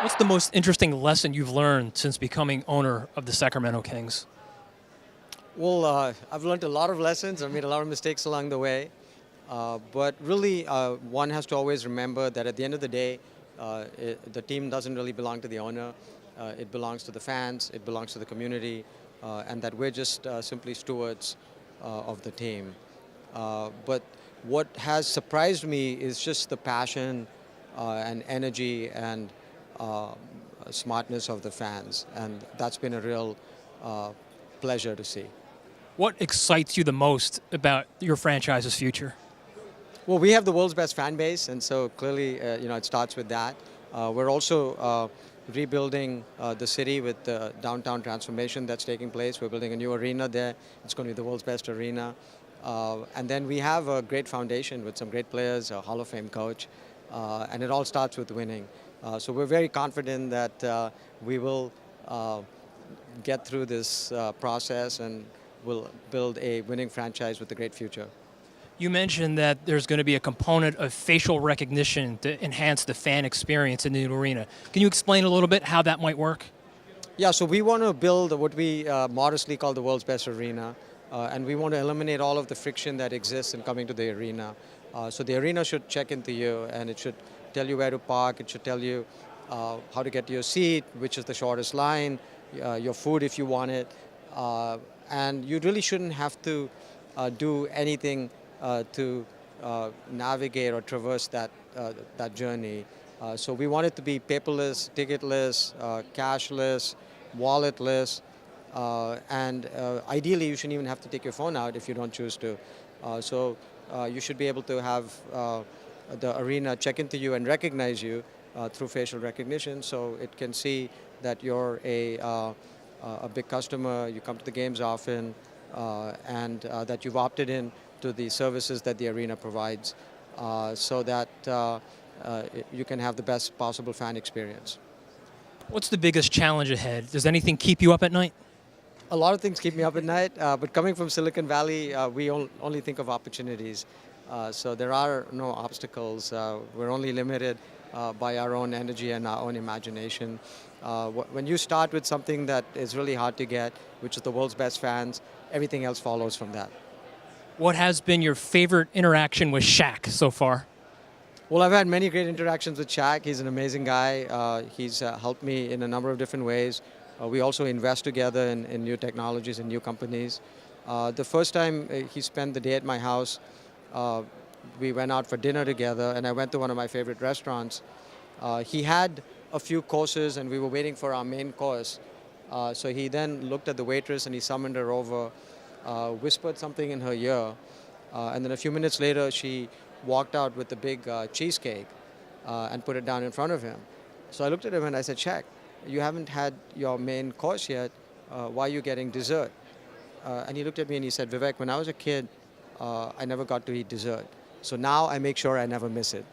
What's the most interesting lesson you've learned since becoming owner of the Sacramento Kings? Well, I've learned a lot of lessons. I've made a lot of mistakes along the way. But really, one has to always remember that at the end of the day, the team doesn't really belong to the owner. It belongs to the fans, it belongs to the community, and that we're just simply stewards of the team. But what has surprised me is just the passion and energy and uh, smartness of the fans. And that's been a real uh, pleasure to see. What excites you the most about your franchise's future? Well, we have the world's best fan base, and so clearly, it starts with that. We're also rebuilding the city with the downtown transformation that's taking place. We're building a new arena there. It's going to be the world's best arena. And then we have a great foundation with some great players, a Hall of Fame coach, and it all starts with winning. So we're very confident that we will get through this process and will build a winning franchise with a great future. You mentioned that there's going to be a component of facial recognition to enhance the fan experience in the new arena. Can you explain a little bit how that might work? Yeah, so we want to build what we modestly call the world's best arena, and we want to eliminate all of the friction that exists in coming to the arena. So the arena should check into you, and it should tell you where to park, it should tell you how to get to your seat, which is the shortest line, your food if you want it, and you really shouldn't have to do anything to navigate or traverse that journey. So we want it to be paperless, ticketless, cashless, walletless, and ideally you shouldn't even have to take your phone out if you don't choose to. So you should be able to have the arena check into you and recognize you through facial recognition, so it can see that you're a big customer, you come to the games often, and that you've opted in to the services that the arena provides, so that you can have the best possible fan experience. What's the biggest challenge ahead? Does anything keep you up at night? A lot of things keep me up at night, but coming from Silicon Valley, we only think of opportunities. So there are no obstacles. We're only limited by our own energy and our own imagination. When you start with something that is really hard to get, which is the world's best fans, everything else follows from that. What has been your favorite interaction with Shaq so far? Well, I've had many great interactions with Shaq. He's an amazing guy. He's helped me in a number of different ways. We also invest together in new technologies and new companies. The first time he spent the day at my house, we went out for dinner together, and I went to one of my favorite restaurants. He had a few courses, and we were waiting for our main course. So he then looked at the waitress, and he summoned her over, whispered something in her ear, and then a few minutes later, she walked out with a big cheesecake and put it down in front of him. So I looked at him and I said, Shaq, you haven't had your main course yet. Why are you getting dessert? And he looked at me and he said, Vivek, when I was a kid, I never got to eat dessert. So now I make sure I never miss it.